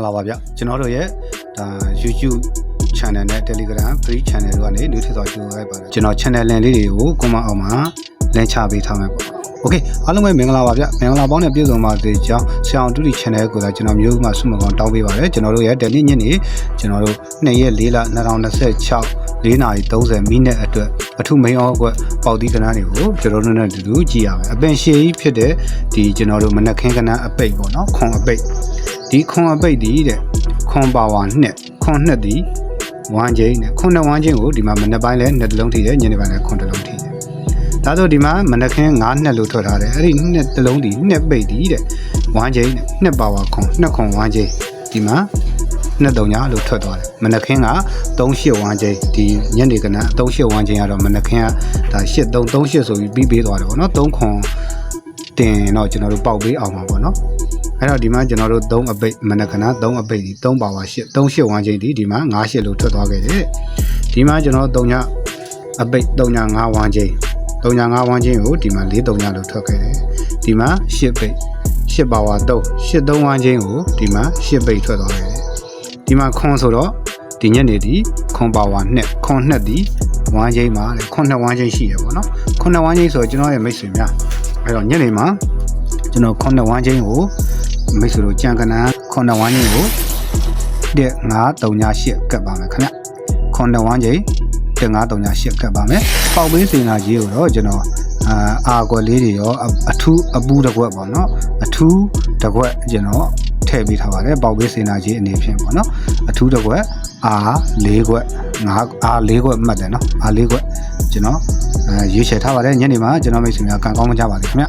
လာပါဗျကျွန်တော်တို့ရဲ့ဒါ YouTube channel နဲ့ Telegram free channel တို့ကနေnew ထည့်သွားကြိုးလိုက်ပါတယ်ကျွန်တော် channel link လေးတွေကို comment အောက်မှာ link ချပေးထားမယ်ပေါ့ Okay အားလုံးပဲမင်္ဂလာပါဗျမင်္ဂလာပေါင်းနဲ့ပြည့်စုံပါစေကြောင်းဆရာအောင်တူတီ channel ကိုလည်းကျွန်တော်မျိုးမှဆုမကောင်းတောင်းပေးပါတယ်ကျွန်တော်တို့ရဲ့ daily ညနေကျွန်တော်တို့2ရက်4လ2026 4:30 မိနစ်အတွက်အထူး main အောက်ကွက်ပေါက်တီးကဏ္ဍတွေကိုကျွန်တော်တို့နဲ့အတူတူကြည့်ရမယ်အပင်ရှည်ကြီးဖြစ်တဲ့ဒီကျွန်တော်တို့မနက်ခင်းကဏ္ဍအပိတ်ပေါ့နော်ခွန်အပိတ်ဒီခွန်အပိတ်ဒီတဲ့ခွန်ပါဝါနှစ်ခွန်နှစ်ဒီဝမ်းချင်းနဲ့ခွန်နှစ်ဝမ်းချင်းကိုဒီမှာမနက်ပိုင်းလဲနှစ်လုံးထိတယ်ညနေပိုင်းလဲခွန်တစ်လုံးထိတယ်ဒါဆိုဒီမှာမနက်ခင်း9နှစ်လို့ထွက်ထားတယ်အဲ့ဒီနှစ်တစ်လုံးဒီနှစ်ပိတ်ဒီတဲ့ဝမ်းချင်းနဲ့နှစ်ပါဝါခွန်နှစ်ခွန်ဝမ်းချင်းဒီမှာနှစ်တုံညာလို့ထွက်သွားတယ်မနက်ခင်းက38ဝမ်းချင်းဒီညနေကဏ္ဍ38ဝမ်းချင်းကတော့မနက်ခင်းကဒါ8338ဆိုပြီးပြီးသွားတယ်ပေါ့နော်3ခွန်တင်တော့ကျွန်တော်တို့ပေါက်ပေးအောင်ပါပေါ့နော်အဲ့တော့ဒီမှာကျွန်တော်တို့3အပိတ်မနက်ကဏ3အပိတ်ဒီ3ပါဝါ8 38ဝမ်းချင်းဒီမှာ98လို့ထွက်သွားခဲ့တယ်ဒီမှာကျွန်တော်တို့3ညအပိတ်3ည5ဝမ်းချင်း3ည5ဝမ်းချင်းကိုဒီမှာ4 3ညလို့ထွက်ခဲ့တယ်ဒီမှာ8ပိတ်8ပါဝါ3 8 3ဝမ်းချင်းကိုဒီမှာ8ပိတ်ထွက်သွားခဲ့တယ်ဒီမှာခွန်ဆိုတော့ဒီညနေဒီခွန်ပါဝါ2ခွန်2ဒီဝမ်းချင်းမှာခွန်2ဝမ်းချင်းရှိရပေါ့နော်ခွန်2ဝမ်းချင်းဆိုတော့ကျွန်တော်ရဲ့မိတ်ဆွေများအဲ့တော့ညနေမှာကျွန်တော်ခွန်2ဝမ်းချင်းကိုမိတ်ဆွေတို့ကြံကနန်းခွန်2ဝမ်းချင်းကိုတဲ့938ကတ်ပါမယ်ခင်ဗျခွန်2ဝမ်းချင်းတဲ့938ကတ်ပါမယ်ပေါက်ပေးစင်လာကြီးကိုတော့ကျွန်တော်အာကွက်လေးတွေရောအထူးအပူးတစ်ခွက်ပေါ့နော်အထူးတစ်ခွက်ကျွန်တော်ထည့်ပေးထားပါတယ်ပေါက်ပေးစင်လာကြီးအနေဖြင့်ပေါ့နော်အထူးတစ်ခွက်အာ4ခွက်အာ4ခွက်မှတ်တယ်နော်အာ4ခွက်ကျွန်တော်ရွေးချယ်ထားပါတယ်ညနေမှာကျွန်တော်မိတ်ဆွေများကံကောင်းကြပါစေခင်ဗျ